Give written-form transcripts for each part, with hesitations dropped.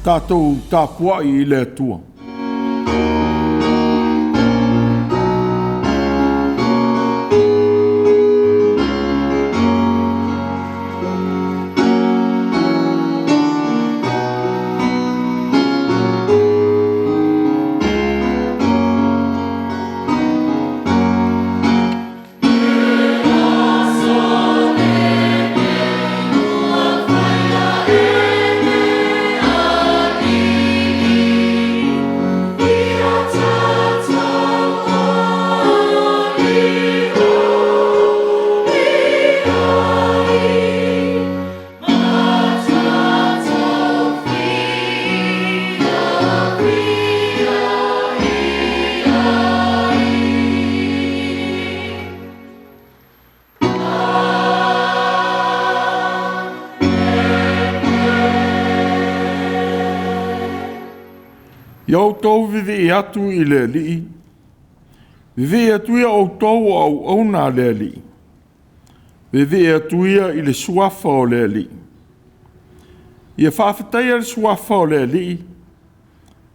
Tātou tāpua'i I le atua. Iau tau vivi atu I le li'i. Vivi atu ia o tau au nā le li'i. Vivi atu ia I le suafa o le li'i. Ia whawhatai le suafa o le li'i.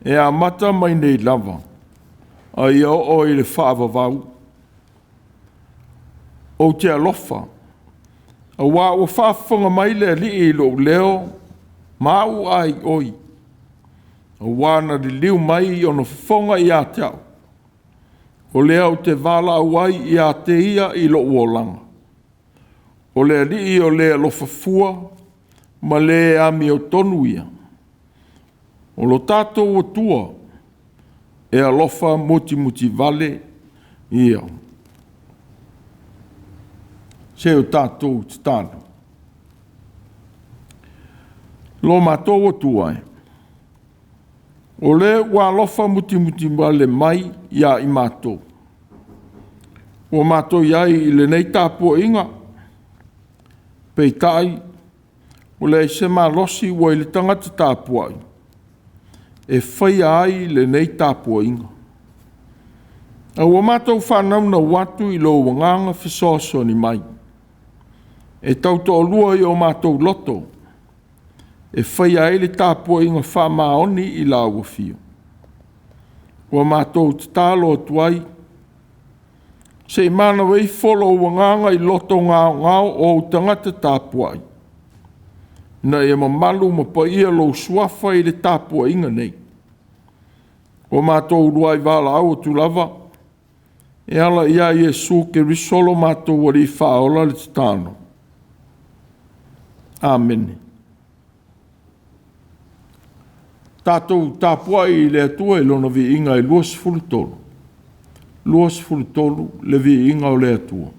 E a mata mai nei lava. A ia o I le whaavavau. O te alofa. A wā o whaafonga mai le li'i lo leo. Mau ai oi. O wana li liu mai I ono whafonga I a te au. O lea o te wala awai I a te ia I lo uolanga. O lea li o lea lo fafua, ma lea ami o tonu ia. O lo tātou o tua, e alofa muti vale ia. Se o tātou te tāna. Lo mātou o tua e. O le ua alofa muti wale mai ia I mātou. O mātou iai I le nei tāpua'iga. Peitai, o le se malosi ua I le tangata tāpua'i. E whaia ai le nei tāpua'iga. A ua mātou whanau na watu I lo wanganga whisoso ni mai. E tauto o lua I o mātou loto. E whaia ele tāpua'iga whamaoni I la uafio. Ua mātou te tālo atuai. Se mana wei wholo wanganga I loto ngao o tangata tāpua'i. Na e mamalu ma ia lo suafa I le tāpua'iga nei. Ua mātou ruai wala au atu lava. E ala ia Iesu ke risolo mātou wari whaola le tāno. Amen. Tātou tāpua'i I le atua I lona vi inga I luas fulutolu. Luas fulutolu le vi inga o le atua.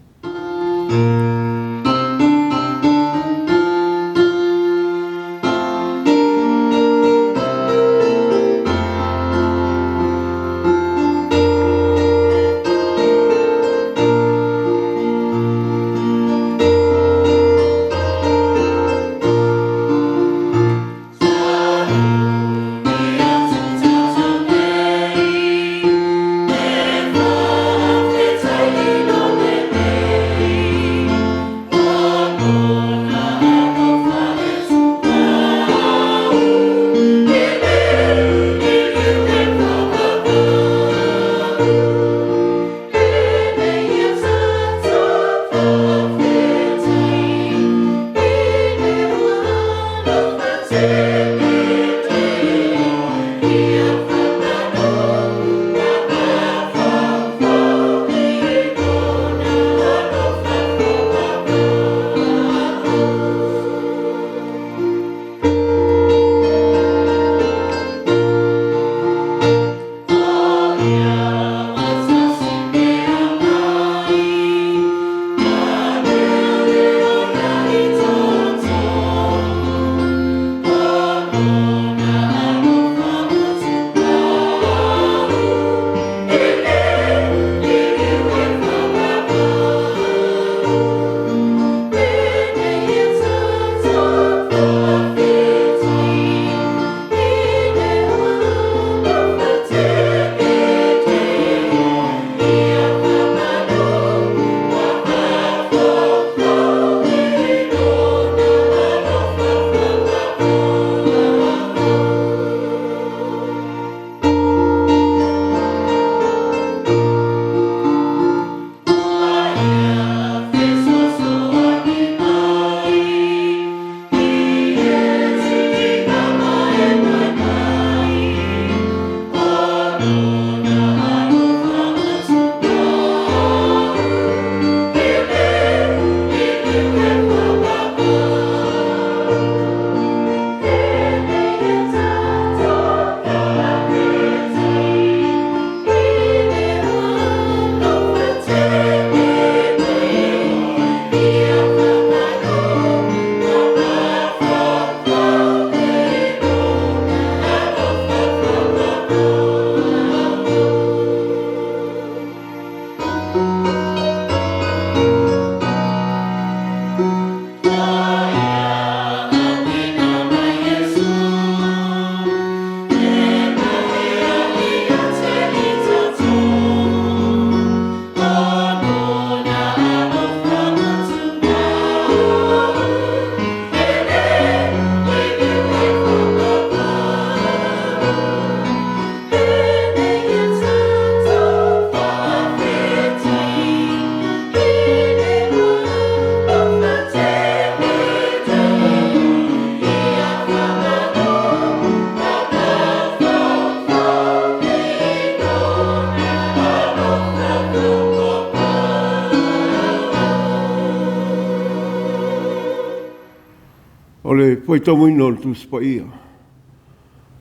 O le Faitau ina o le Tusi paia.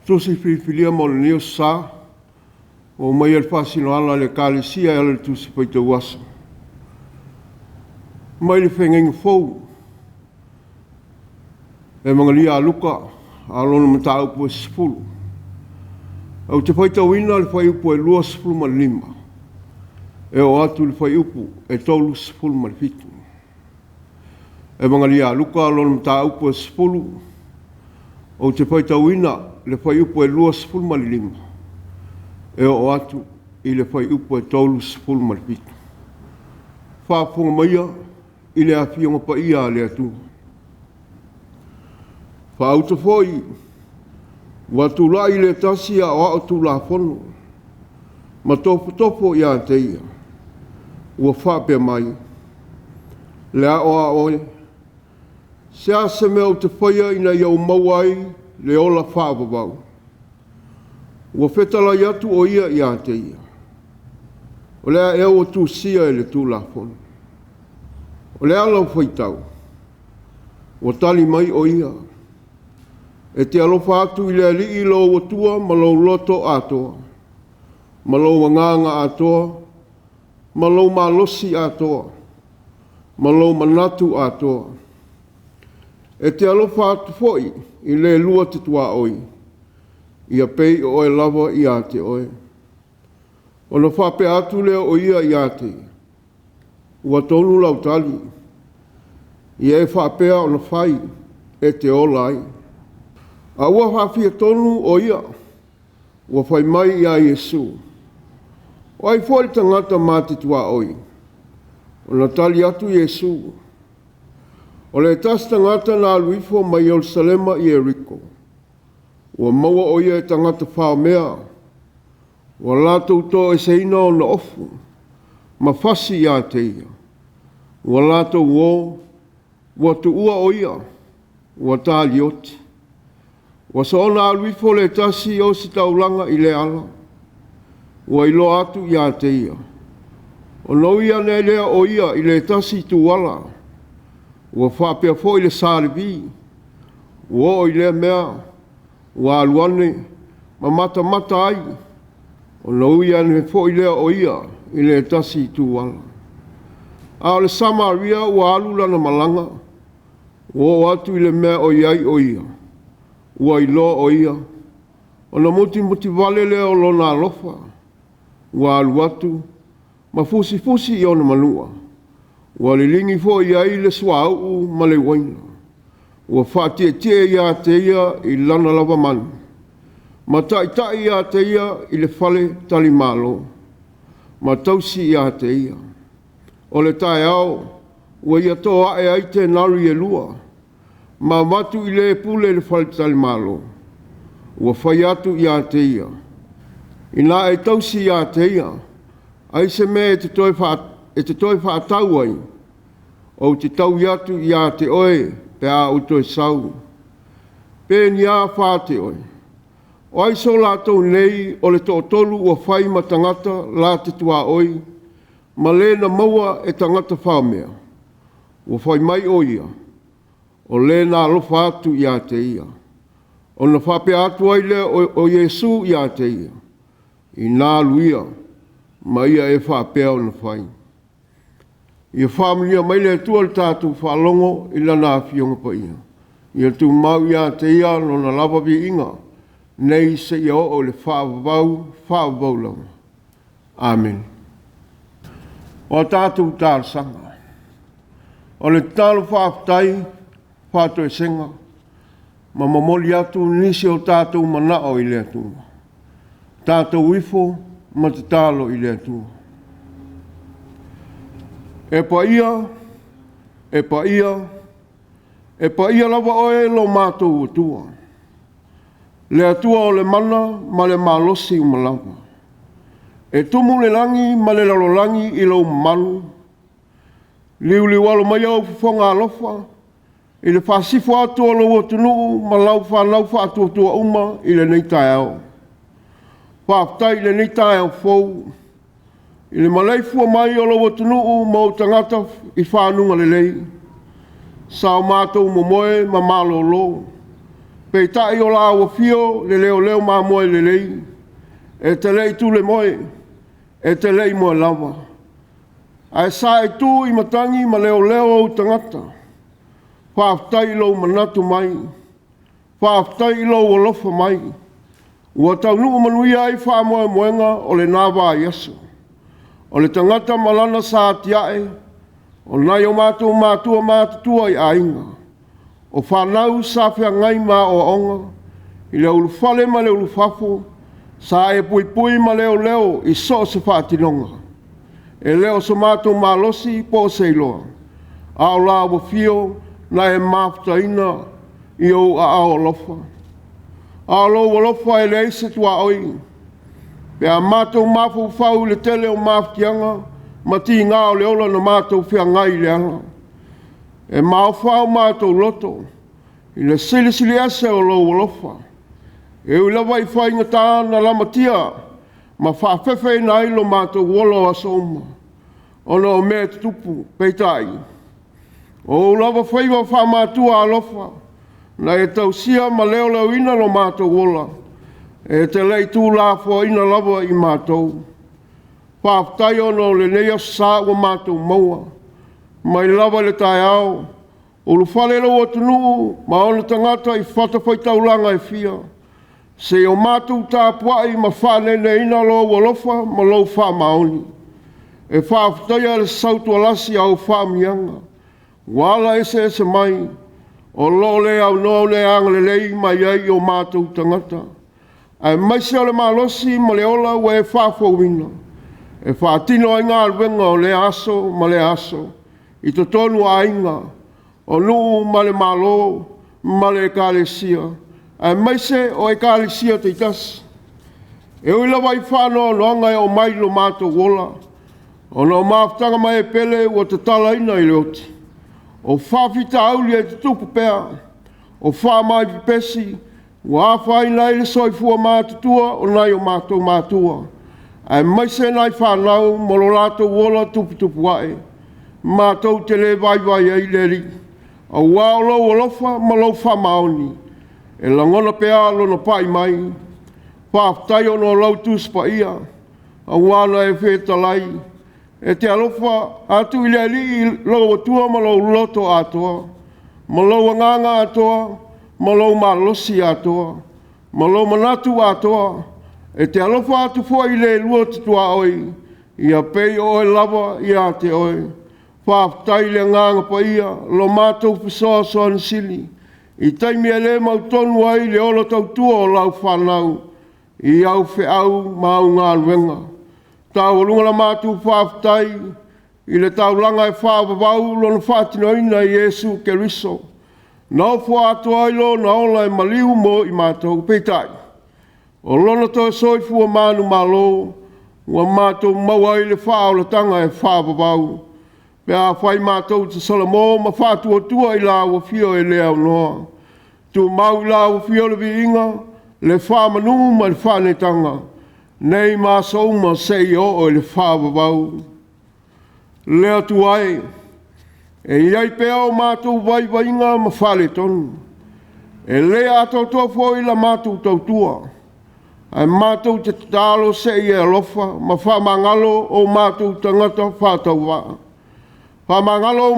Tusi whiwhilia mo le neo sa, o mai al whasino ala le kālesia ala le Tusi Faitau asa. Mai le whengenga fau, e mga lia a Luka, a lona mata upo e sifulu. Au te Faitau ina le whai upo e lua sifulu ma le lima. E o atu le whai upo e tolu sifulu ma le fitu. E mga lia a Luka, a lona mata upo e sifulu. O te Faitau ina le whai upo e lua sifulu ma le lima. E o atu i le whai upo e tolu sifulu ma le fitu. Whaafonga maia i le awhionga pa ia le atu. Whaauta foi, watu la i le tasi a o atu la fono. Ma topo ia te ia. Ua whapea mai. Le a oe. Se a se mea o te whaia ina iau mauai le ola whaapavau. Ua whetala i atu o ia te ia. O lea eo o Tusia e le tū la fono. O lea lau Faitau. Ua tali mai o ia. E te alofa atu i lea li i lo o tua ma lo loto atoa. Ma lo wanganga atoa. Ma lo malosi atoa. Ma lo manatu atoa. E te alofa atu foi i le lua te tuā'oi. Ia pei o e lava i a te oe. O na whape atu lea o ia i a te. Ua tonu lau tali. Ia e whapea o na whai e te olai. A ua whawhia tonu o ia. Ua whai mai i a Iesu. O ai fwoi tangata mā te tuā'oi. O na tali atu Iesu. O le tas tangata nā luifo mai o Sētema i Eriko. Ua maua o ia e tangata whaamea. Ua lātou tō e seina o na ofu. Ma whasi ia te ia. Ua lātou o. Ua tu ua o ia. Ua tāli oti. Ua saona aluifo le tasi o si taulanga i le ala. Ua ilo atu ia te ia. O nou ia ne lea o ia i le tasi tu ala. Ua whapea fo i le sāribi. Ua o i le mea. Ua aluane. Ma mata ai. O nou ia ne fo i lea o ia i le tasi tu ala. A o le Samaria ua alula na malanga. Ua o atu i le mea o iai o ia. Ua i loa o ia. O na muti vale lea o lona alofa. Ua alu atu. Ma fusi i ona manua. Ua le lingi fo ia i le suau ma le waina. Ua whaatie ia te ia i lana lava manu. Ma tai ia te ia i le fale tali malo. Ma tausi ia te ia. O le tae au. Ua ia toa e ai te naru i lua. Ma matu i le pule le fale tali malo. Ua whai atu ia te ia. Ina e tausi ia te ia. Ai se me e te toi whaatau ai. O te tau iatu ia te oe pe a o toi sau. Pe ni a whaate oe. O ai so lātou nei o le tōtolu ua whai ma tangata la te tuā'oi. Ma le na maua e tangata whaamea. Ua whai mai o ia. O le na alofa atu ia te ia. O na whape atu ai le o Iesu ia te ia. I nā luia. Ma ia e whapea o na whai. Ia whaamilia mai le tua le tātou whalongo i lana awhionga pa ia. Ia tu mau ia te ia no na lava vi inga. Nei se ia o le whaavau langa. Amen. O tātou tārsanga. O le tālu whaafutai, whātou e senga. Ma mamoli atu nisi o tātou manao i le atua. Tātou wifo ma te tālo i le atua. E pa ia lava oe lo mātou atua. Le atua o le mana ma le malosi umalawa. E tumu le langi ma le lalolangi i lo manu. Liu walo mai au fufonga alofa. I le whasifo atua lo atunuu ma lau whanau tua uma i le neitai au. Whaftai le neitai au fou. I le malai fua mai o lo atunuu ma o tangata i whanunga le lei. Sao mātou momoe ma malolo. Pei tai o la ua fio le leo leo ma moe le lei. E te lei tu le moe. E te lei moe lava. Ai sa e tu I matangi ma leo leo o tangata. Whaaftai lo manatu mai. Whaaftai lo o lofa mai. Ua tau nuu manuia ai wha moe moenga o le nawa Yesu. O le tangata malana sa tiae. O nai o mātou Mātua mātua I ainga. O whanau sa whia ngai mā o onga. I le ulu whale ma le ulu whafo. Sa e pui pui ma leo leo I so se whaatinonga. E leo so mātou mālosi po se iloa. Ao la wa fio na e mafutaina I o a ao lofa. Ao lo wa lofa e le eise tuā'oi. Pe a mātou mafu whau le tele o mafutianga. Ma ti ngā o le ola na mātou whia ngai le ala. E mau whao mātou loto. I le sili ase o lo walofa. E ulawa I whainga tā na lamatia. Ma whaafefe na ilo mātou wolo asoma. Ono o mea tupu, peitai. O ulawa whaiwa wha mātua alofa. Na e tausia ma leo leo ina lo mātou wola. E te lei tū lāfua ina lawa I mātou. Whaaftai ono le neia sa wa mātou maua. Mai lava le tai ao. O lu whale lo o tunu, ma ona tangata I whata Faitau langa e fia. Se o mātou TAPUA'IGA ma whanene ina lo walofa ma lo wha maoni. E whaaftai a le sautu alasi au whaamianga. Wala ese mai. O lo le au no le anga le lei mai ai o mātou tangata. Ai maise o le malosi ma le ola wa e whaafowina. E whaatino ai ngā ruenga o le aso ma le aso. I to tonu a inga. O nuu ma le malo ma le kālesia. Ai maise o e kālesia te itasi. E uila wai whānoa noanga e o mailo mātou wola. O no Mafutaga mai e pele o te tala ina I le oti. O whawhita auli e te tupu pēa. O whamai pipesi. O awhai nei le soifua mātutua o nei o mātou Mātua. Ai maise nai whanau molo lātou wola tupu wae. Mātou te le vai ai le ri. A wāolo o lofa ma lo whamaoni. E langona pēa lona pai mai. Whaftai o no lautus pa ia. A wāna e whetalai. E te alofa atu I le li lo atua ma lo loto atua. Ma lo nganga atua. Ma lo malosi atua. Ma lo manatu atua. E te alofa atu fo I le lua tuā'oi. Ia pei o e lava ia te oi. Whaftai le nganga pa ia. Lo mātou pisoa soan sili. I taimi e le mautonu ai le olo tautua o lau whanau. I au whiau mau ngā luenga. Tau lunga la mātou whaftai. I le tau langa e whāwawau lona whātinoina I Yesu Keriso. Nau whātua ilo na ola e maliu mo I mātou peitai. O lona to soifua manu malo. Ua mātou maua I le whāolatanga e whāwawau. Pea whai mātou te salamo ma whātua tua I la ua fio e lea unoa. Tu mau I la ua fio le viinga. Le whamanu ma le whanetanga. Nei māsa uma sei o le whāwawau. Lea tu ai. E iai pea o mātou vai vainga ma whale tonu. E lea atautua fo I la mātou tautua. Ai mātou te tālo sei e alofa ma whamangalo o mātou tangata whātau waa. Whamangalo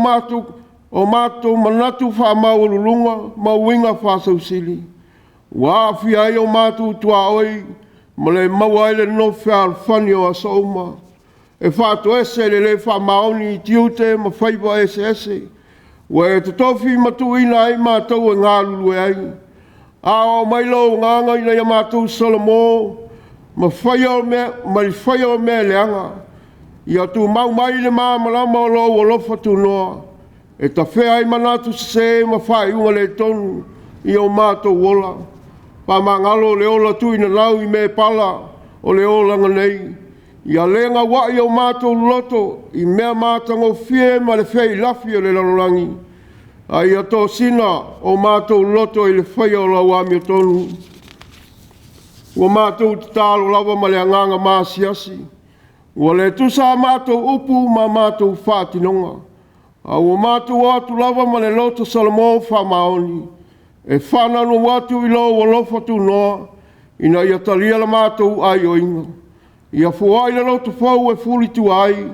o mātou manatu whamaurulunga ma winga whāsausili. Wāwhi ai o mātou tuā'oi ma le maua ele no whaalwhani o asauma. E whātu ese le whamaoni I tiute ma whaiva ese. Wa e te tofi matuina ai mātou e ngā lulu e ai. A o mailo nganga I nei mātou Salomo ma whaia o mea leanga. Ia tu mau mai le māmalama o lo o lofa tu noa. E ta whea I manatu se ma whai unga le tonu I o mātou wola. Pa mangalo le ola tuina nau I me pala o le ola nganei. Ia lenga wai o mātou loto I mea mātango fie ma le whei lafi o le lalorangi. A ia tō sina o mātou loto I le whai o lau ami o tonu. Ua mātou te tālo lawa ma le anganga māsiasi. Ua le tusa mātou upu ma mātou whātinonga. A ua mātua atu lava ma le loto Salomon whamaoni. E whananu watu I lo walofa tu noa. Ina ia talia la mātou ai o inga. Ia fuai le loto fau e fuli tu ai.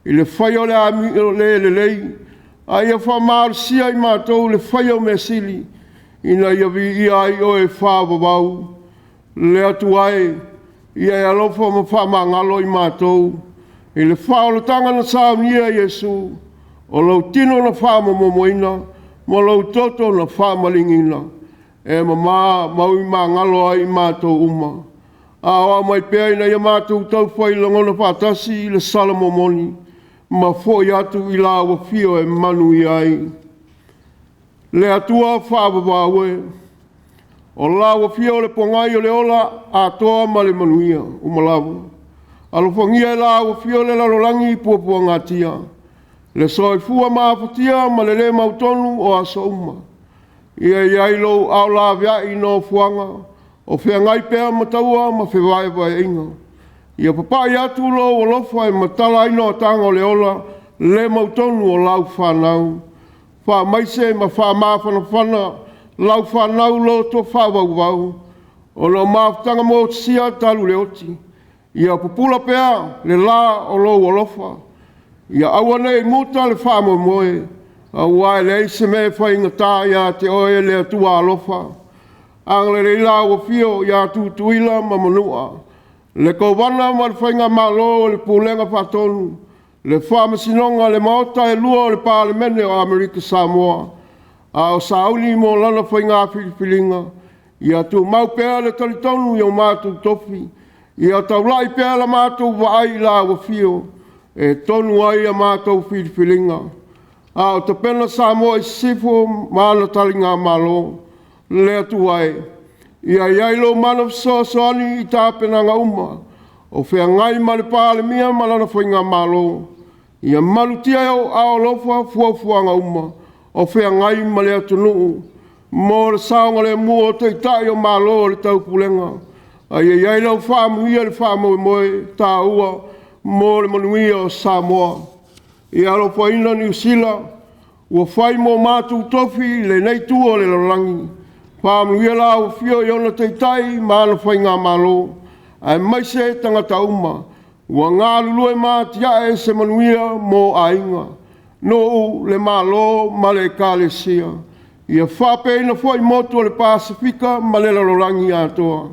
I le whai o le ami le lei. A ia whamarsia I mātou le whai o mesili. Ina ia vi ia ai o e whawawau. Le atu ai. Ia e alofa ma whamangalo I mātou. I le whaolotanga na saunia Yesu. O lau tino na whamamomoina. Mo lau toto na whamalingina. E mama maui ngalo ai mātou uma. Awa mai pēi na ia mātou tau whai langona whātasi I le salamomoni. Ma fōi atu I la wafio e manu I ai. Le atua whāwawawe. O la wafio le pongai o le ola atoa ma le manuia umalawa. Alofangia la wafio le lalolangi puapua ngatia. Le soifua maafatia ma le mautonu o aso uma. Ia iailo au la via I no fuanga. O fea ngai pēa mataua ma whewai vai inga. Ia papai atu lo o lofa e matala ino tanga o le ola le mautonu o lau whanau. Wha maise ma wha mawhana whana lau whanau lo to whawau. O lo mawhtanga mo sia talu le oti. Ia pupula pēa le la o lo o lofa. Ia awane I muta le whamo moe. Awai le eise me whainga tā ia te oe le atua alofa. Angle le la o fio ia tuila ma manua. Le kowana ma le whainga malo le pulenga whatonu. Le whamasinonga le maota e lua le parlemene o Amerika Samoa. A o sauni mo lana whainga Filipilinga. Ia tu mau pēa le talitonu i o mātou tofi. Ia taulai pēa la mātou waai la o fio. E tonu ai a mātou Filipilinga. A o te pena Samoa I sifo mana talinga malo. Le atu ai. Ia iailo mana soani I tā penanga uma. O whea ngai ma le pālemia ma lana whainga malo. Ia malutia au ao lofa fuafuanga uma. O whea ngai ma le atunuu. Mo le saonga le mua o te tai o malo le tau pulenga. A ia iailo whaamuia le whaamoe moe tā ua. Mo le manuia o Samoa. Ia alofa ina New Zealand. Ua whai mo mātou tofi le nei tua le larangi. Whaamluia la o fio I ona teitai maana whai ngā malo. Ai maise tangata uma. Ua ngā lulue mā tia e se manuia mō ainga. No le malo ma le kālesia. Ia whape ina whai motu le Pasifika ma le larangi atoa.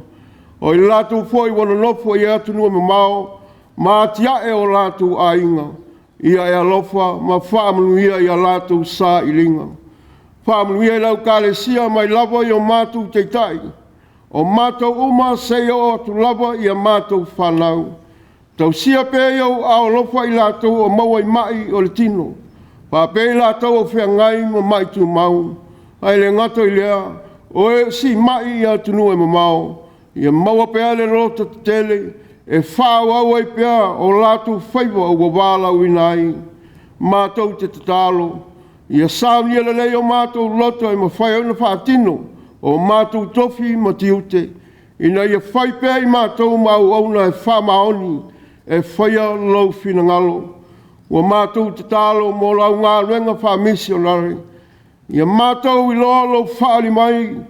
O I lātou whai wana nofo I atunua mamao. Mā tia e o lātou ainga. Ia e alofa ma whaamanuia I a lātou sā ilinga. Whaamanuia I lau kālesia mai lava I o mātou teitai. O mātou uma sei o atu lava I a mātou whanau. Tau sia pē au ao lofa I lātou o maua I mai o le tino. Pāpē I lātou o whea ngai ma mai tu mau. Ai le ngata I lea, o e si mai I atunu e mamao. Ia maua pēa le rota tele. E whāwau ai pēa o lātou whaiva o wawala uinai. Mātou te tatalo. Ia sāunia le lei o mātou loto e ma whai au na whātino. O mātou tofi ma tiute. Ina ia whai pēa I mātou mau auna e whamaoni. E whaia lau whina ngalo. Ua mātou tatalo mo lau ngā renga whamisi o nare. Ia mātou I loa lau whaali mai.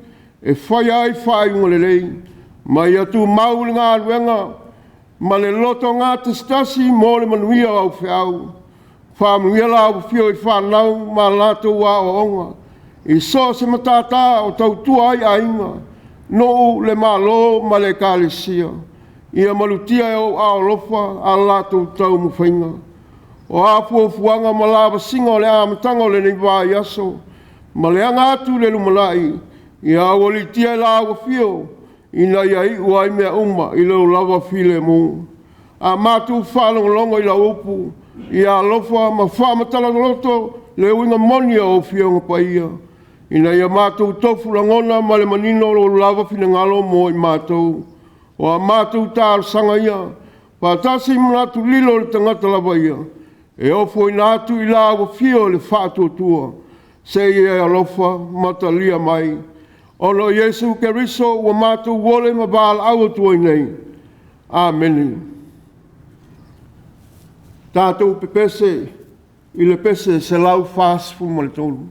E whaia ai whaiunga le lei. Mai atu mau ngā renga. Ma le loto ngā testasi mo le manuia au whiau. Whaamuia la au whio I whanau ma lātou wā o onga. I so se matata o tau tuai a inga. No le malo ma le kālesia. Ia malutia e o ao lofa a lātou tau muwhainga. O āpua fuanga ma lāwa singa o le āmatanga o le nei wā aso. Ma le anga atu le lumalai. Ia awalitia la au whio. Ina ia I uai mea uma I lau lava file mo. A mātou whalongalonga I lau upu. Ia alofa ma whamatala loto le uinga monia o fionga paia. Ina ia mātou tofu langona ma le manino o lava fina ngalo mo I mātou. O a mātou tār sanga ia. Pātasi mnatu lilo le tangata lava ia. E ofo I nātu I lau fio le whātua. Se ia alofa matalia mai. Ono Yesu Keriso wa mātou wole ma bāla Autū nei. Amen. Tātou pepese I le pese se lau fast fu mo le tolu.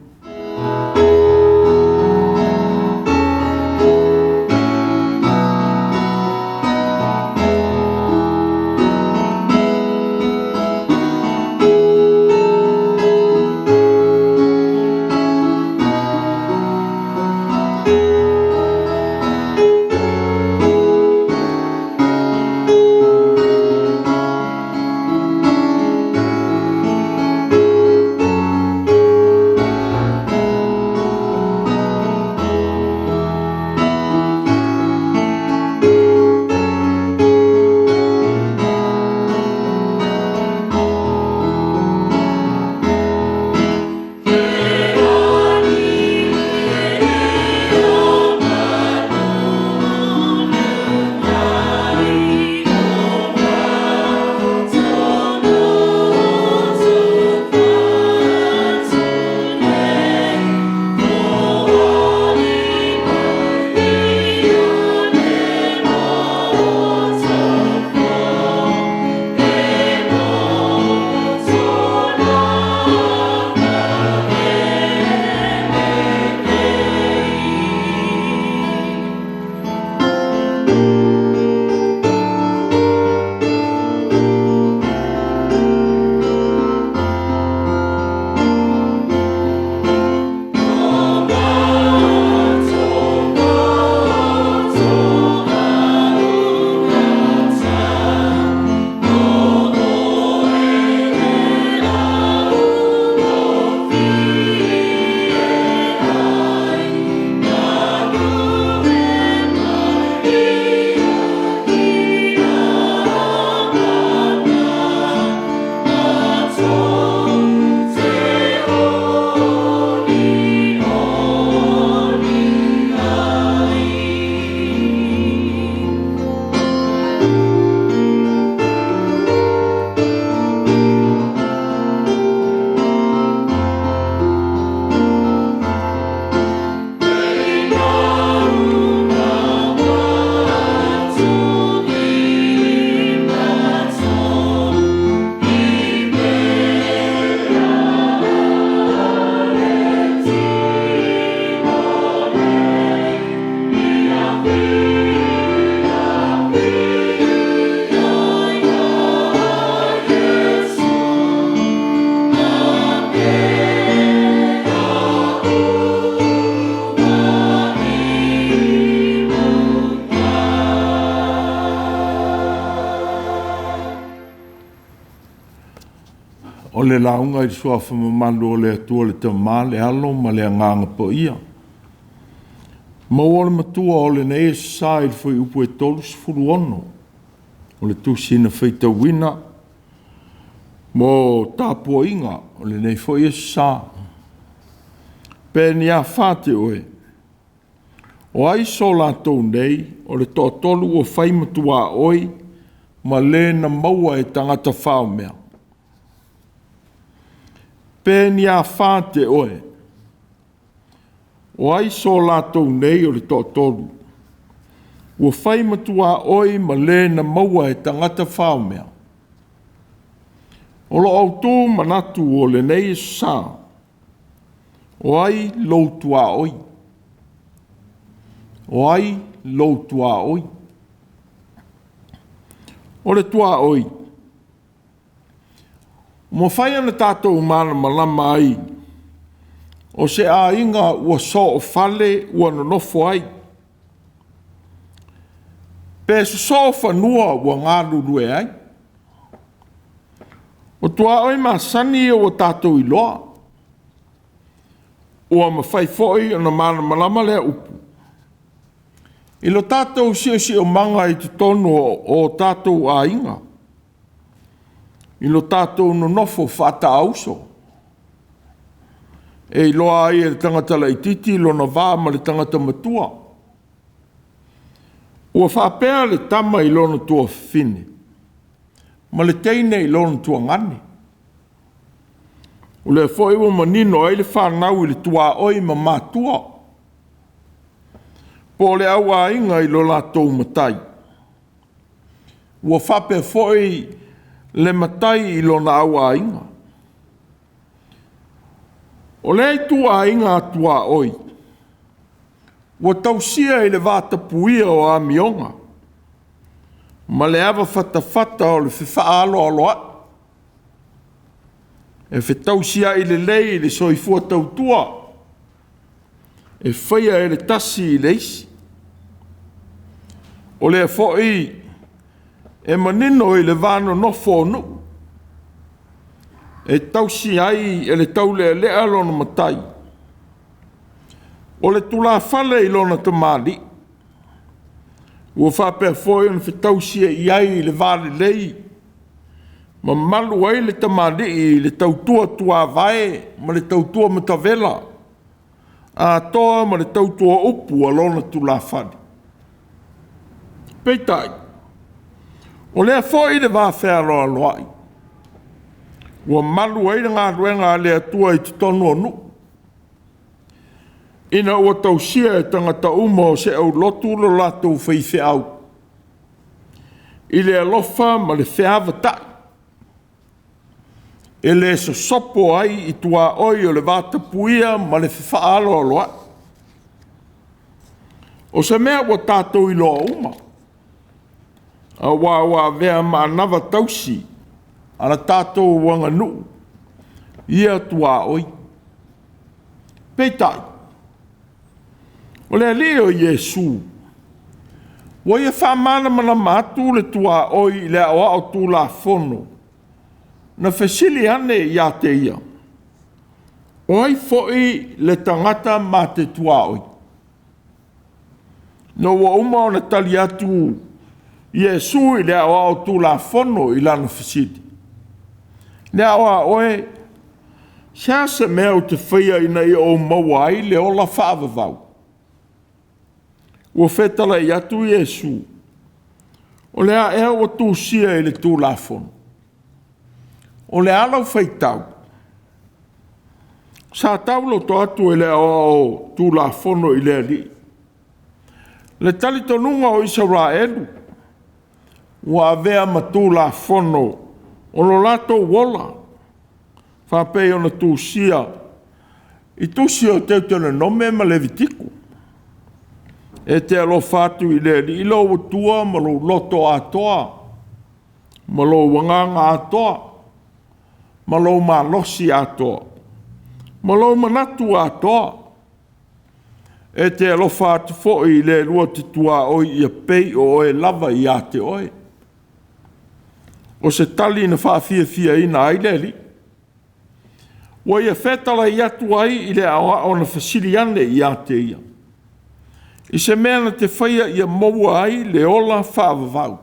O le launga I sua whamamalu o le atua le tamā le alo ma le anganga po ia. Ma o le matua o le nei sa I fwoi upu e tolus furu ono. O le tusi na Faitau wina. Mo TAPUA'IGA o le nei fwoi e sa. Pe ni a whate oe. O ai so lātou nei o le tōtolu o whai tuā'oi ma le na maua e tangata whao mea. Pe ni a whate oe. O ai so lātou nei o le tōtolu. Ua whai tuā'oi ma le na maua e tangata whao mea. O lo Autū manatu o le nei sa. O ai lou tuā'oi. O ai lou tuā'oi. O le tuā'oi. Mo whai ana tātou mana malama ai. O se a inga ua so o whale ua nonofo ai. Pe so o whanua ua ngārurue ai. O tuā'oi ma sani o tātou I loa. Ua ma whai foi ana mana malama lea upu. I lo tātou si o manga I te tono o tātou a inga. I lo tātou no nofo whata auso. E I loa ai e tangata la ititi lo na vā ma le tangata matua. Ua whapea le tama I lo na tua fine. Ma le teine I lo na tua ngani. O le fo iwa manino ai le whanau I le tuā'oi ma Matua. Po le awa inga I lo lātou matai. Ua whape foi le matai I lo na awa inga. O le tuā'aiga tuā'oi. Ua tausia i le vātapuia o amionga. Ma le awa whatawhata o le whiwhaaloaloa. E whetausia i le lei i le soifua tautua. E whaia e le tasi i le isi. O le fo'i e manino i le vano nofo nu. E tausi ai e le taule le alona matai. O le tula fale i lona tamali. Ua whapea foi on whetausia i ai i le vale lei. Ma malu ai le tamali i le tautua tua vae ma le tautua matavela. A toa ma le tautua upu a lona tula fale. Peitai. O lea foi le vāwhea loa loai. Ua malu ai ngā ruenga le atua i te tonu anu. Ina ua tausia e tangata uma o se au lotu lo latou whaife au. I le alofa ma le whiawa tai. E le sopo ai i tuā'oi o le vātapuia ma le whiwhaalo aloa. O se mea ua tātou i loa uma. A wā vea ma anawa tausi. Ana tātou wanga nu. Ia tuā'oi. Peitai. O lea leo Iesu. Wa ia whamana mana mātu le tuā'oi le awa o tū la fono. Na whesili ane ia te ia. O ai fo'i le tangata mā te tuā'oi. No wa uma o na tali atu Iesu i le awa o tū la fono i lana whesili. Le awa oe, sia se mea o te whaia ina i o mawai le ola whaavavau. Ua whetala i atu Iesu. O lea ea o Tusia i le tūlafon. O le alau Faitau. Sa taulo to atu i le o tūlafono i le li. Le tali tonunga o Israelu. Ua avea ma tūlafono. O lo lato wola. Whapei o na Tusia. I Tusia o teutena nome ma Levitiku. E te alo fatu i le li ilo o tua ma lo loto atoa. Ma lo wanganga atoa. Ma lo malosi atoa. Ma lo manatu atoa. E te alo fatu fo i le lua te tuā'oi i a pei o e lava i a te oe. O se tali na whaafia ina ai le li. Wa ia whetala i atu ai i le awa o na whasiriane i a te ia. I se mea na te whaia ia maua ai le ola whaavavau.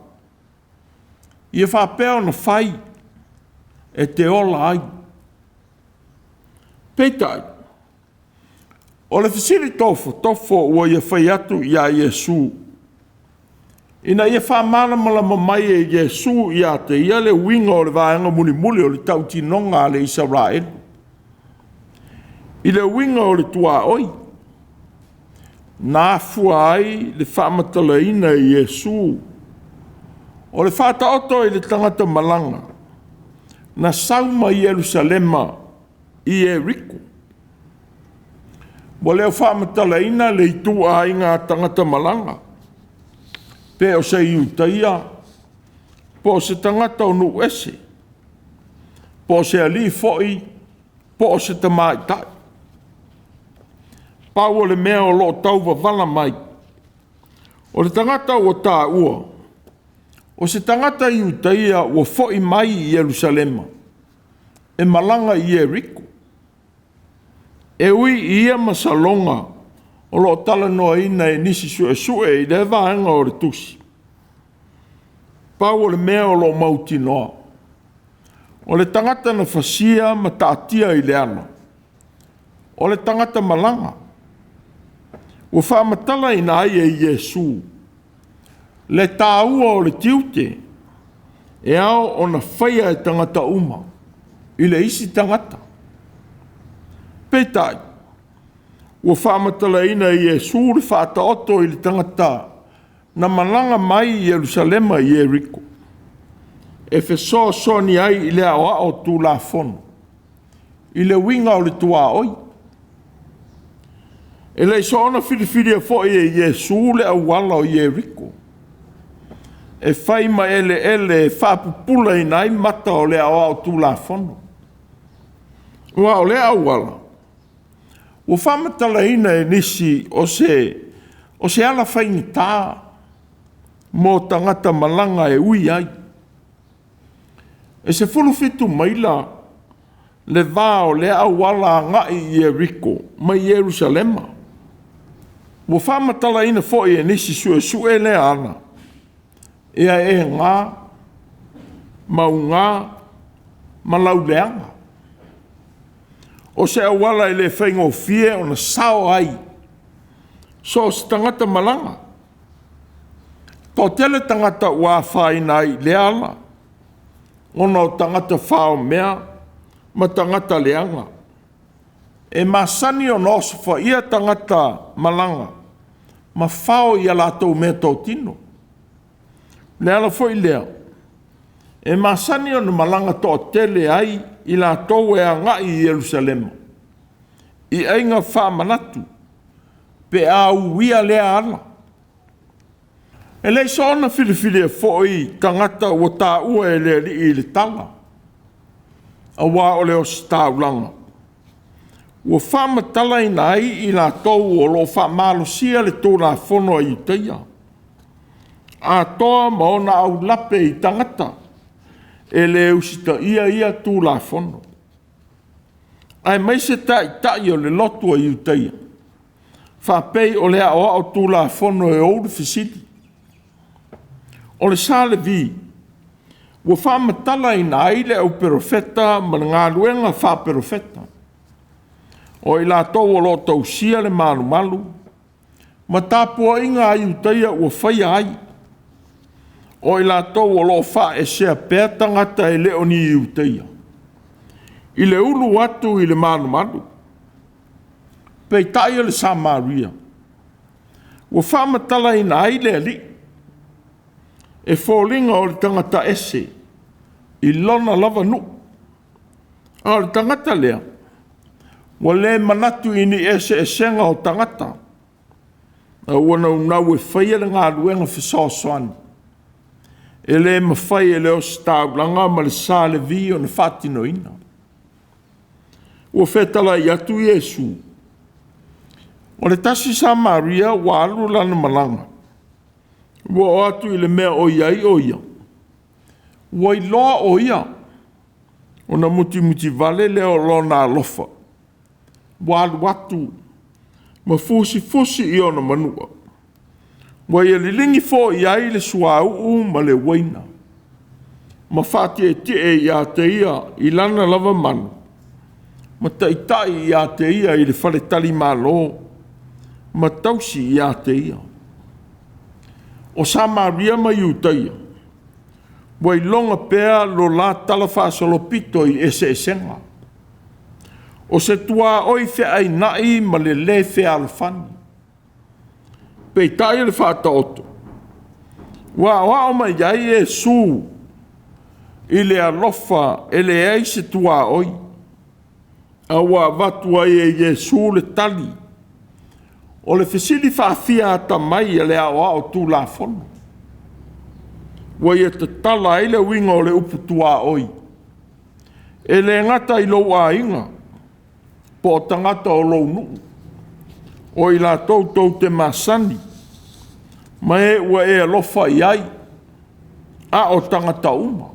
Ia whapea na whai e te ola ai. Peitai. O le whasiri tofo ua ia whai atu i a Iesu. Ina ia whamana malama mai e Iesu i a te ia le winga o le vāenga muli o le tautinonga le Israel. I le winga o le tuā'oi. Nā fua ai le whamatalaina i Iesu. O le whataoto i le tangata malanga. Na sauma i Jerusalema i Eriko. Wa leo whamatalaina le itua ai ngā tangata malanga. Pe o se iutaia. Po se tangata o nu ese. Po se ali foi. Po se tamaitai. Pau o le mea o lo tauwa wala mai. O le tangata o tā'ua. O se tangata i utaia o foi mai i Jerusalema. E malanga i Eriko. E ui ia masalonga. O lo tala noa ina e nisi sue i le vāenga o le Tusi. Pau o le mea o lo mauti noa. O le tangata na whasia ma tātia i le ana. O le tangata malanga. Ua whaamatala ina ai e Iesu. Le tāua o le tiute. E ao o na whaia e tangata uma. I le isi tangata. Peitai. Ua whaamatala ina i Iesu le whaataoto i le tangata. Na malanga mai i Jerusalema i Eriko. E whesoa soni ai i le awa o tū la fono. I le winga o le tuā'oi. E lei sona filifili fo e Iesu le awala o Ieriko. E fai ma ele fa pupula inai mata o le Autū la fono. Ua o le awala. Ua whamatala ina e nisi o se ala whaingi tā mō tangata malanga e ui ai. E se fulufitu maila le vāo le awala ngai Ieriko mai Yerusalema. Ua whamatala ina fo e nisi sue le ana. Ea e ngā, maungā, malauleanga. O se awala e le whaingo fie o na sao ai. So se tangata malanga. Tō tele tangata ua whainai le ala. Ono tangata whao mea, ma tangata leanga. E masani o noso wha ia tangata malanga. Ma whao ia lātou mea tō tino. Le ala foi lea. E masani o na malanga tō tele ai i lātou e a ngai i Yerusalema. I ainga wha manatu. Pe a uia lea ala. E lei sona filifili e foi tangata o tā'ua e le li i le tala. A wā o leo si tāulanga. Ua whamatala ina ai i lātou o lo whamalosia le tō la fono i teia. A toa maona au lape i tangata. E le usita ia tū la fono. Ai mai se tai o le lotua i teia. Whapei o lea o tū la fono e ouro fisiti. O le sale vi. Ua whamatala ina ai le au perofeta ma ngā luenga wha perofeta. O i lātou o lo tausia le malu. Ma tāpua'iga ai utaia ua whaia ai. O i lātou o lo wha e sea pēr tangata e leo ni i utaia. I le ulu atu i le malu. Pei taia le Samaria. Ua whamatala ina ai le ali. E fōlinga o le tangata ese. I lona lava nu. O le tangata lea. Wa le manatu ini ese senga o tangata. Ua nau e whaia le ngā luenga whisōsoani. E le mawhai e leo stāulanga ma le sā le vi o na whātino ina. Ua whetala i atu Iesu. O le tasi Samaria wa alu lana malanga. Ua o atu i le mea oia. Ua i loa oia. O na muti vale leo lona alofa. Walu watu, ma fusi i ona manua. Wa ia lilingi fo i ai le suau ma le waina. Ma whati e te i a te ia i lana lava manu. Ma taitai i a te ia i le whare tali malo. Ma tausi i a te ia. O Samaria ma iutaia. Wa i longa pēa lo la talafa solopito i ese senga. O se tuā'oi ai nai ma le alafani. Pei tai le whātaoto. Wa mai iai e su i le alofa e le ei se tuā'oi. A wa vatua e Iesu le tali. O le fesili whaafia ata mai e le Autū la fono. Wa ia te tala i le winga o le upu tuā'oi. E le ngata i lo a inga. Po tangata o lou nuu. O i la tau te masani. Ma e ua e alofa i ai. A o tangata uma.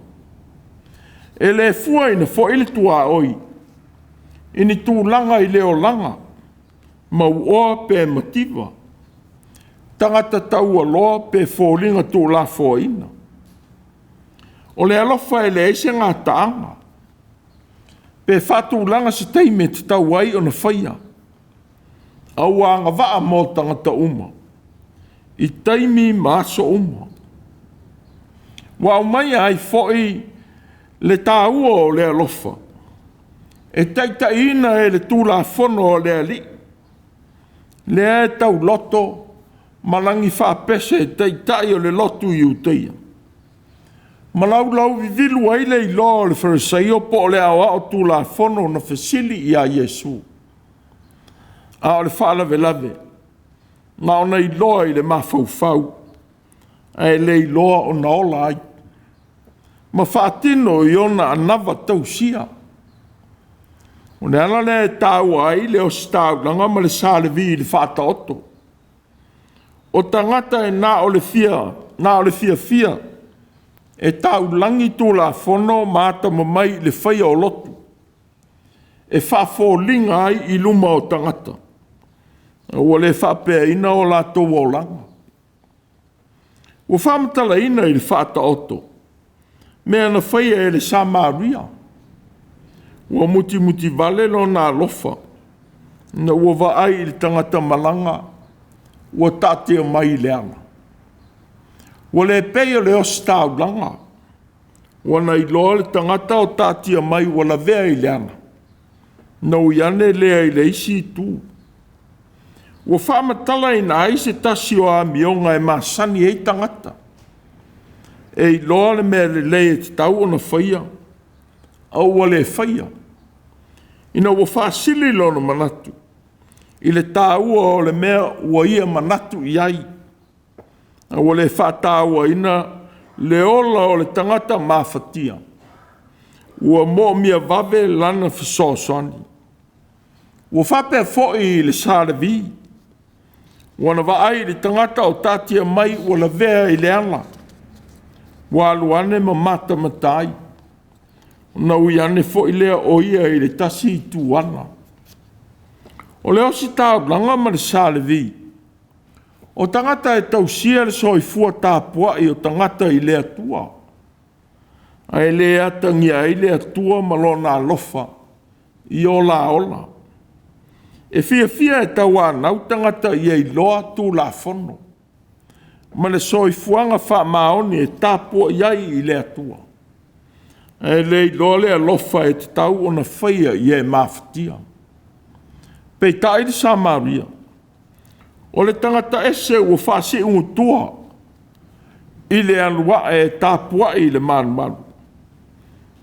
E le fua ina fo ili tuā'oi. Ini tūlanga i leo langa. Ma uoa pe mativa. Tangata tau aloa pe fōlinga tū la fo ina. O le alofa e le eise ngā taanga. Pe fatu langa se teime te tau ai o na whaia. Au anga waa mō tangata uma. I teimi maaso uma. Wa mai ai foi le tāua o le alofa. E taita ina e le tūla fono o le ali. Le e tau loto malangi whapese e taitai o le lotu i uteia. Malau vivilu ai le ilo le Fariseo po le Autū la fono na fesili i a Iesu. A o le whaalave lave. Nga ona I loa I le mawhauwhau. E le I loa o na ola ai. Ma whaatino I ona anawa tausia. O ne ala le tāuai le o staulanga ma le sālevi I le whaataoto. O tangata e nā o le fia. E taulangi tō la whono māta mamai le whaia o lotu. E whawholinga ai I luma o tangata. Ua le whapea ina o la tō waulanga. Ua whamatala ina I le whaataoto. Mea na whaia e le Samaria. Ua muti vale lo nā lofa. Na ua vaai I le tangata malanga. Ua tātea mai leanga. Ua le pea le ostau langa. Ua na I loa le tangata o tātea mai ua la vea I leanga. Na uiane lea I le isi tū. Ua whamatala I na aise tasi o a mionga e masani e tangata. E I loa le mea le lea te tau o na whaia. Au ua le whaia. Ina ua whaasili lono manatu. I le tāua o le mea ua ia manatu I ai. Ua le whātāua ina le ola o le tangata mawhatia. Ua mo mia vave lana whasoasani. Ua whapea fo'i le sārevi. Ua na vaai le tangata o tātia mai ua la vea I le ala. Ua aluane ma mata matai. Na uiane fo'i lea o ia I le tasi I tuana. O leo si tāu langa ma le sālevi. O tangata e tausia le soifua TAPUA'IGA o tangata I le ATUA. Ai le atangia I le ATUA malona alofa. I ola ola. E fia e taua nau tangata I ei loa tū la fono. Ma le soifuanga wha maoni e TAPUA'IGA I le ATUA. Ai le loa le alofa e te tau o na whaia I e mawhatia. Pei tai le Samaria. O le tangata ese ua whaase ungutua. I le anua e TAPUA'IGA le manu.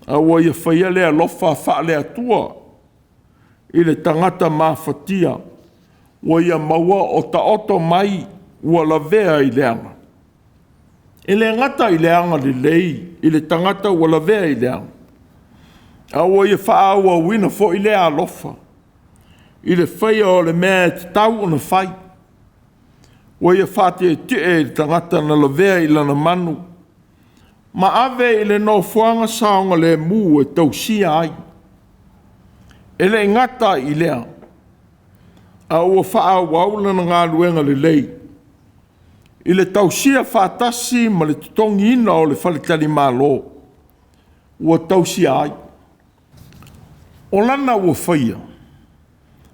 A ua ia whaia le alofa wha le atua. I le tangata mawhatia. Ua ia maua o ta oto mai ua la vea I le anga. I le ngata I le anga le lei. I le tangata ua la vea I le anga. A ua ia wha ua wina fo I le alofa. I le whaia o le mea te tau o na whai. Ua ia whate e te e tangata na la vea I lana manu. Ma ave I le no fuanga saonga le mu e tausia ai. E le ngata I lea. A ua wha wau lana Gāluega le lei. I le tausia whatasi ma le tutongi ina o le whalitari mālo. Ua tausia ai. O lana ua whaia.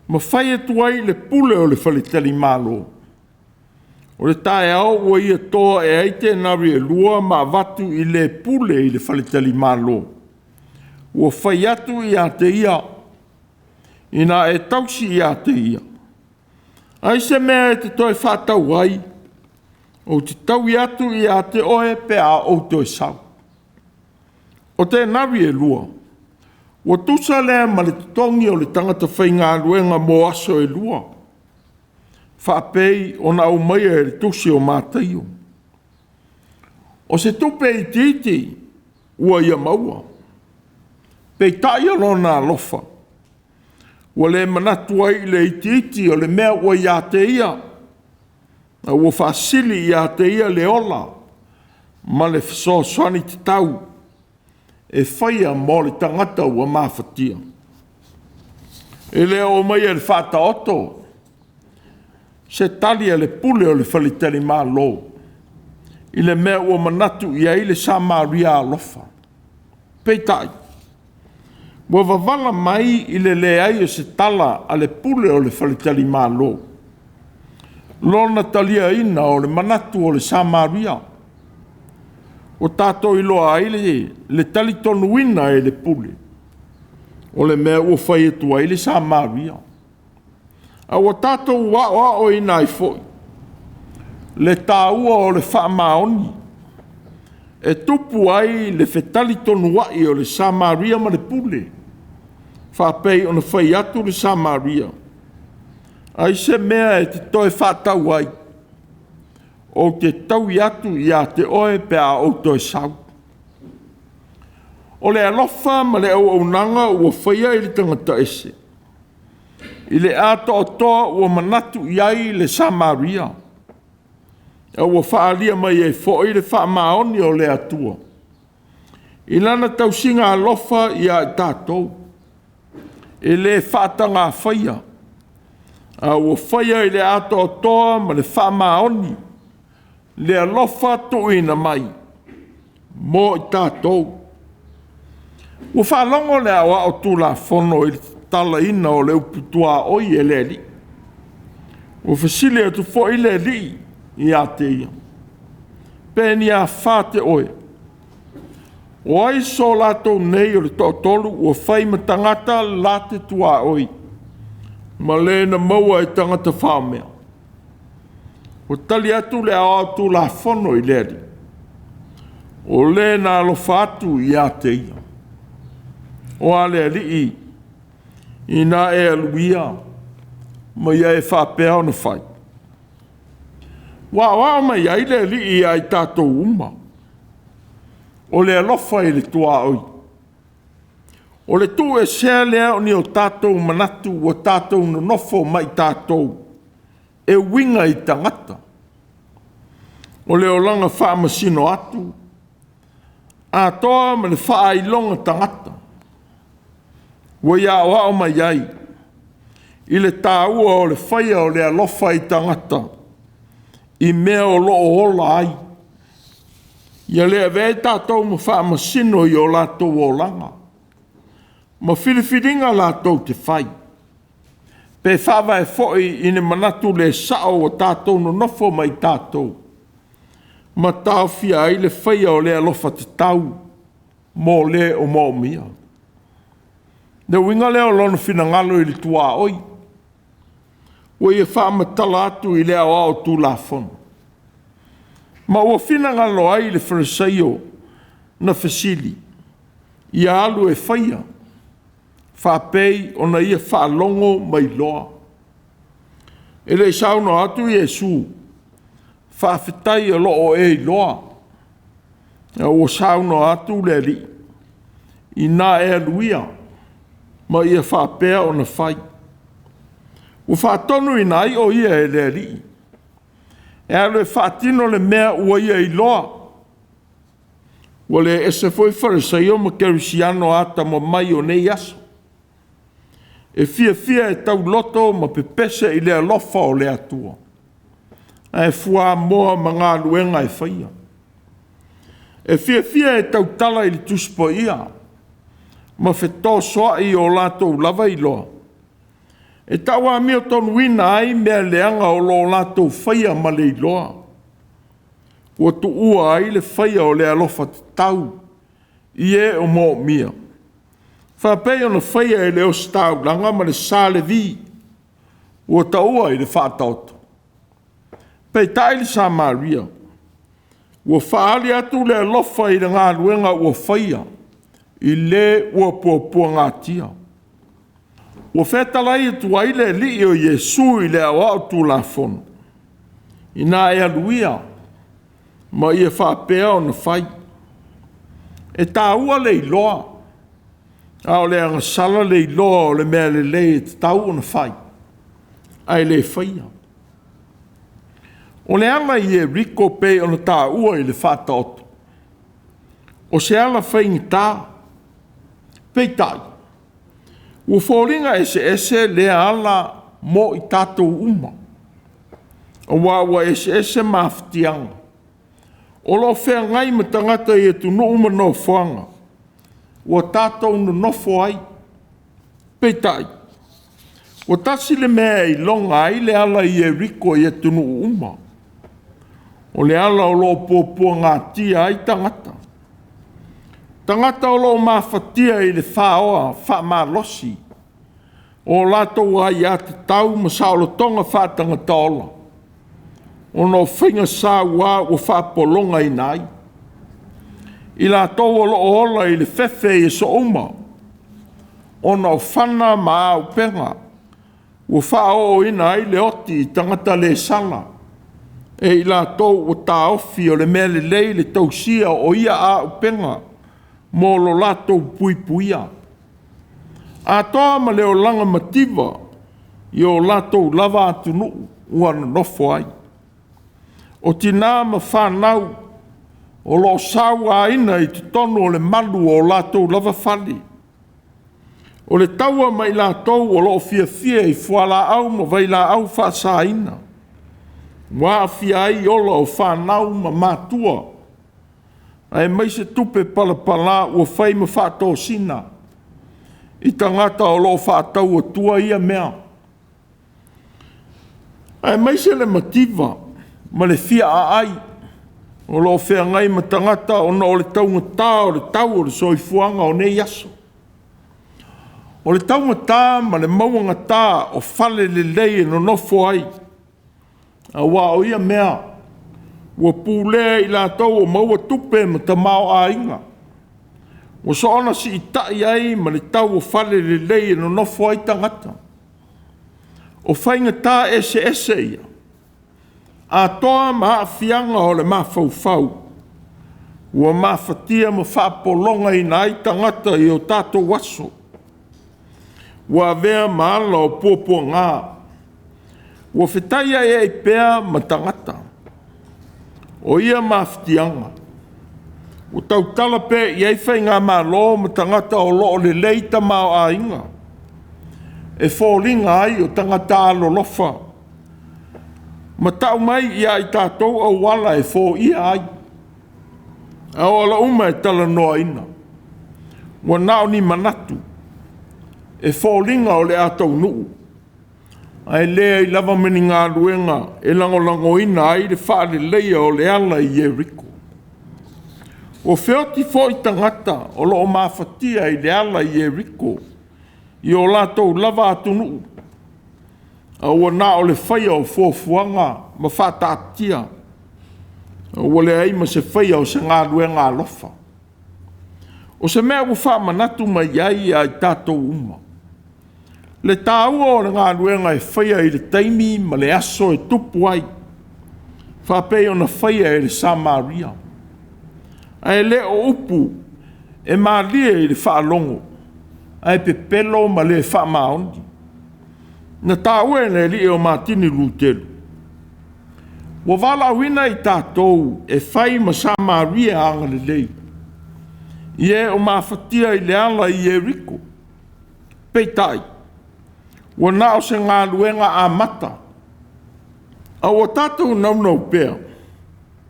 Ma whaia tuai le pule o le whalitari mālo. O le tae au ua ia toa e aite nari e lua ma vatu I le pule I le whalitari mālo. Ua whai atu I a te ia. Ina e tausi I a te ia. Ai se mea e te toi whātau ai. O te tau I atu I a te oe pe a Autū e sau. O te nari e lua. Ua tusa lea ma le tutongi o le tangata whai Gāluega mo aso e lua. Whapei o na umaia e le tusi o mātaio. O se tupe I titi, ua ia maua. Pei tai alo nā lofa. Ua le manatu ai le I titi o le mea ua ia te ia. A ua whaasili ia te ia le ola. Ma le whasoaswani te tau. E whaia mo le tangata ua mawhatia. E le o mai e le whātaoto. Se talia le pule o le whalitari mālo. I le mea ua manatu ia I le Samaria alofa. Peitai. Ua wavala mai I le ai o se tala a le pule o le whalitari mālo. Lona talia ina o le manatu o le Samaria. O tātou I loa ai le tali tonu ina e le pule. O le mea ua whai atu ai le Samaria. A o tātou wa o ina I foi. Le tāua o le whaamaoni. E tupu ai le whetali tonu wai o le Samaria ma le pule. Whapei o na whai atu le Samaria. Ai se mea e te toi Faitau ai. O te tau i atu i a te oe pe a Autū e sau. O le alofa ma le au nanga ua whaia i le tangata ese. I le ato o toa ua manatu i ai le Samaria. E ua whaalia mai e fo i le whaamaoni o le atua. I lana tausinga alofa i a tātou. E le whaatanga whaia. A ua whaia i le ato o toa ma le whaamaoni. Le alofa tuina mai. Mo i tātou. Ua whaalongo le awa o tūla whono i tala ina o le upu tuā'oi e le li. Ua whasile atu fo i le li i a te ia. Pēni a whāte oe. O ai so lātou nei o le tōtolu ua whai ma tangata la te tuā'oi. Ma le na maua i tangata whaamea. O tali atu le awa o tūla whono i le li. O le na alofa atu i a te ia. O ale alii, i nā e aluia, ma ia e whapea o na whai. Wā ma ia i le alii ai tātou uma. O le alofa i le tuā'oi. O le tū e sea lea o ni o tātou manatu o tātou no nofo mai tātou. E winga i tangata. O le olanga whaamasino atu. A toa ma le whaailonga tangata. Wa ia o mai ai. I le tāua o le whaia o le alofa i tangata. I mea o loo ola ai. Ia lea vei tātou ma whaamasino i o lātou o langa. Ma whiriwhiringa lātou te whai. Pe whawa e whoi i ne manatu le sao o tātou no nofo mai tātou. Ma tāu whia ai le whaia o le alofa te tau. Mō le o mō mia. Ne winga leo lono whinangalo i le tuā'oi. Ua ia whaamatala atu i lea o tūla whono. Ma ua whinangalo ai le wharasaio na whasili. Ia alu e whaia. Whapei o na ia whaalongo mai loa. E le sauno atu i Jesu. Whaafetai o loo e loa. E ua sauno atu le li. I nā e aluia. Ma ia whapea o na whai. Ua whaatonu i nai o ia e le li. E alo e whaatino le mea ua ia i loa. Ua le ese foi wharisai o ma kerusiano ata ma mai o nei aso. E fia e tau loto ma pepese i le alofa o le atua. E fua moa ma ngā luenga e whaia. E fia e tau tala i le tuspo ia. Ma whetō soa i o lātou lava i loa. E taua mea tonu wina ai mea leanga o lo lātou whaia ma le i loa. Ua tu ua ai le whaia o le alofa te tau. I e o mō mia. Whapei o na whaia e le o stau langa ma le sāle vi. Ua ta ua i le whātautu. Pei tai le Samaria. Ua whaali atu le alofa i le ngā luenga ua whaia. I le ua puapua ngā tia. Ua whetalai atu ai le li o Jesu i le awa o tūla whono. I nā e aluia, ma ia whapea o na whai. E tā ua le iloa. A o le angasala le iloa o le mea le le e tau o na whai. Ai le whaia. O le anga i e riko pe o na tā ua i le whātaotu. O se ala whaingi tā. Peitai. Ua whōringa ese le ala mo i tātou uma. O wāua ese mafutianga. O lo whea ngai ma tangata i atu no uma no whanga. Ua tātou no nofo ai. Peitai. Ua tasi le mea i longa ai le ala i e riko i atu no uma. O le ala o lo pōpua ngā tia ai tangata. Tangata o lo mawhatia i le whaoa, whaamalosi. O lātou ai a te tau ma saolotonga whātangata ola. O no whinga sāua o whapolonga i nai. I lātou o lo ola i le whewhe i so uma. O no whana ma au penga. ua whao ina ai le oti I tangata le sala. E I la tau o tā ofi o le mea le lei le tausia o ia a upenga mo lo latou pui puia. A toa ma leo langa mativa I o latou lava atunu ua nofo ai. O tina ma whanau o lo saua ina I te tonu o le malu o latou lava fali. O le taua mai latou o lo fia fia I fuala au ma vai la au whaasa ina. Wa fia ai ola o whanau ma Matua. Ai mai se tupe pala ua whai ma whātō sina. I tangata o lo whātau o tua ia mea. Ai mai se le mativa ma le fia a ai. O lo whea ngai ma tangata o na o le taunga tā o le tau o le soifuanga o nei aso. O le taunga tā ma le mauanga tā o whale le lei no nofo ai. A wā o ia mea. Ua pūlea I lātou o maua tupe ma ta mao a inga. Ua soona si I tai ai ma le tau o whale le lei no nofo ai tangata. O whainga tā ese ia. A toa ma fianga o le mawhauwhau. Ua mawhatia ma whapolonga I nai tangata I o tātou waso. Ua vea maala o pōpua ngā. Ua whetaia I pēa ma tangata. O ia mawhitianga. Ua tautala pē I ei whainga ma lo ma tangata o lo le leita mao a inga. E fōlinga ai o tangata alo lofa. Ma tau mai ia I tātou au wala e fō ia ai. A o ala uma e tala noa ina. Ua nao ni manatu. E fōlinga o le atau nuu. Ai lea I lava meni Gāluega e lango ina ai le whaare leia o le ala I Yeriko. O whioti fo I tangata o lo o mawhatia I le ala I Yeriko. I o latou lava atunu. A ua na o le whaia o fōfuanga ma whātātia. A ua le aima se whaia o se Gāluega alofa. O se mea ua whaamanatu mai ai ai tātou uma. Le tāua o le Gāluega e whaia I le taimi ma le aso e tupu ai. Whapei o na whaia e le Samaria. Ai le o upu e maalia I le whaalongo. Ai pe pelo ma le whaamaondi. Na tāua e li o Martini Lutelu. Wa wala wina I tātou e whai ma Samaria anga le lei. Ie o mawhatia I le ala I Yeriko. Peitai. Wa nao se Gāluega a mata. A o tātou naunau pēr.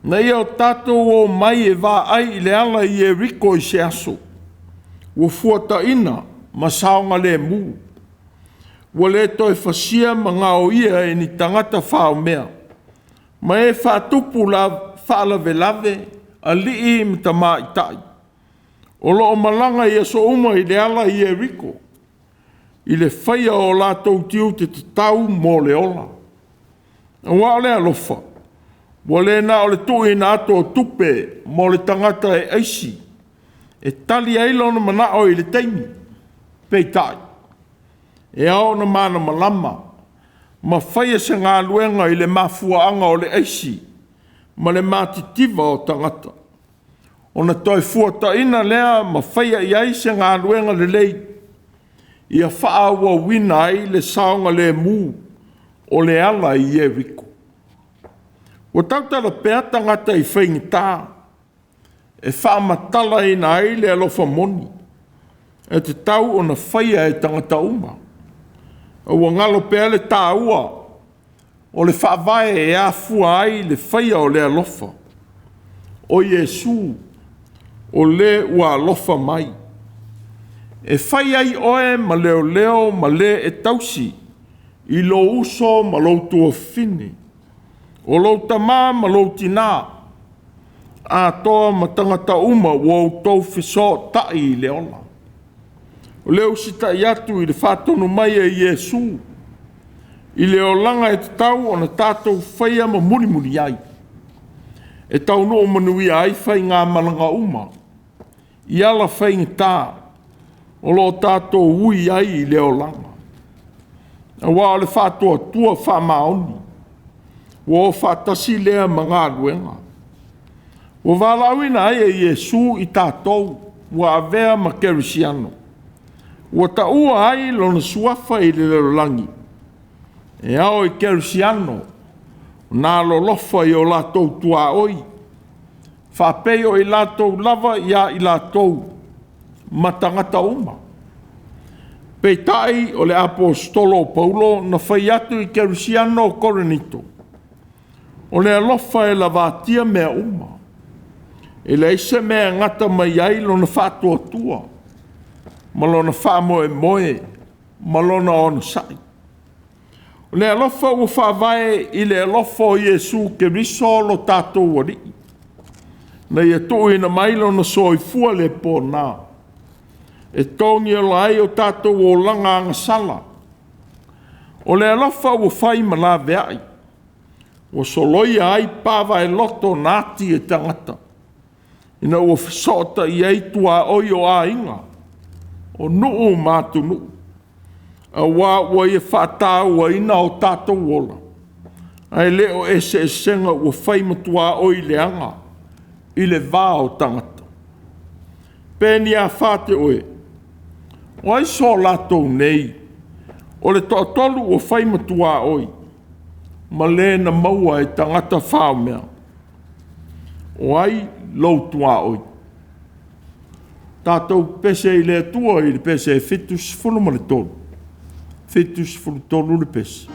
Na ia o tātou o mai e wā ai I le ala I Yeriko I se aso. Wa fuata ina ma saonga le mū. Wa le toi whasia ma ngā o ia e ni tangata whao mea. Ma e whātupu la whaalave lave a lii me ta mai tai. O lo o malanga I aso uma I le ala I Yeriko. I le whaia o lātou tiu te tau mō le ola. A wā le alofa. Wa le na o le tui na ato o tupe mō le tangata e aisi. E tali ailona mana o I le teimi. Peitai. E ao na mana malama. Ma whaia se Gāluega I le mafuaanga o le aisi. Ma le mātitiva o tangata. O na toi fuata ina lea ma whaia I ai se Gāluega le lei. Ia whaaua wina ai le saonga le mū o le ala I Yeriko. O tautala pēa tangata I whaingita. E whaamatala ina ai le alofa moni. E te tau o na whaia e tangata uma. O ngalo pēa le tāua. O le whaavae e afua ai le whaia o le alofa. O Yesu. O le ua alofa mai. E whai ai oe ma leo ma le e tausi. I lo uso ma lo tua fini. O lo tamā ma lo tina. A toa ma tangata uma ua utou whiso tai I le ola. O leo sita I atu I le whātonu mai e Yesu. I le olanga e te tau o na tātou whaia ma muri ai. E tau no manui ai whai ngā malanga uma. I ala whai ngā. O lo tātou ui ai I le olanga. Awa o le whātua tua whamaoni. Wa o whātasi lea mga luenga. Wa wālawina e Iesu i tātou wa avea ma kerisiano. Wa taua ai lona suafa i le lerolangi. E ao i kerisiano. Nā lo lofa i o lātou tuā'oi. Whapeo i lātou lava ia i lātou matangata uma. Peitai o le apostolo Paulo na whai atu i kerisiano o Korinito. O le alofa e lavatia mea uma. E le ise mea ngata mai ai lo na whātua tua. Ma lo na whāmoe moe. Ma lo na ona sai. O le alofa ua whāwae i le alofa o Iesu ke riso lo tātou wari. Na ia tui na mai lo na soifua le pōnā. E tongi o lai o tātou o langa anga sala. O le alofa ua whai ma la veai. O soloia ai pāwa e loto nāti e tangata. Ina ua whisota i ei tuā'oi o a inga. O nuu mātu nuu. A wā ua i whātau a ina o tātou ola. Ai leo ese senga ua whai ma tuā'oi leanga. I le vā o tangata. Pēni a whāte oe. O ai so lātou nei. O le tōtolu ua whai ma tuā'oi. Ma le na maua e tangata whao mea. O ai lou tuā'oi. Tātou pese i le atua i le pese e fitus fulu ma le tolu. Fitus fulu tolu le pese.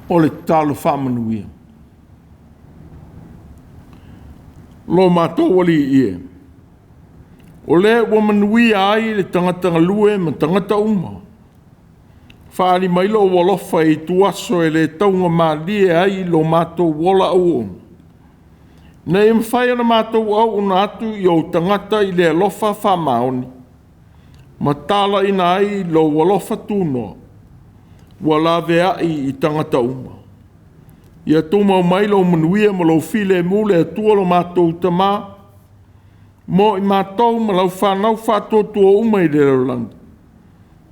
o le talo whamanuia. Lo mātou wali ie. O le ua manuia ai le tangata lue ma tangata uma. Whaari mai lo walofa i tuaso e le taunga maalie ai lo mātou wala au. Nei mwhai ana mātou au una atu i o tangata i le alofa whamaoni. Ma tala ina ai lo walofa tūnoa. Wala vea i tangata uma. Ia tūmau mai lo manuia ma lo file mule atua lo mātou tamā. Mo i mātou ma lau whanau whātua tua uma i le langi.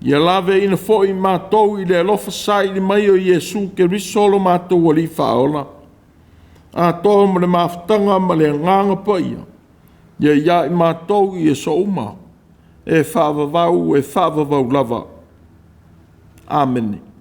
Ia lawe ina fo i mātou i le alofa sai i mai o Iesu ke risolo mātou wali whaola. A toa ma le Mafutaga ma le nganga pa ia. Ia ia i mātou i e so uma. E whaavavau lava. Amen.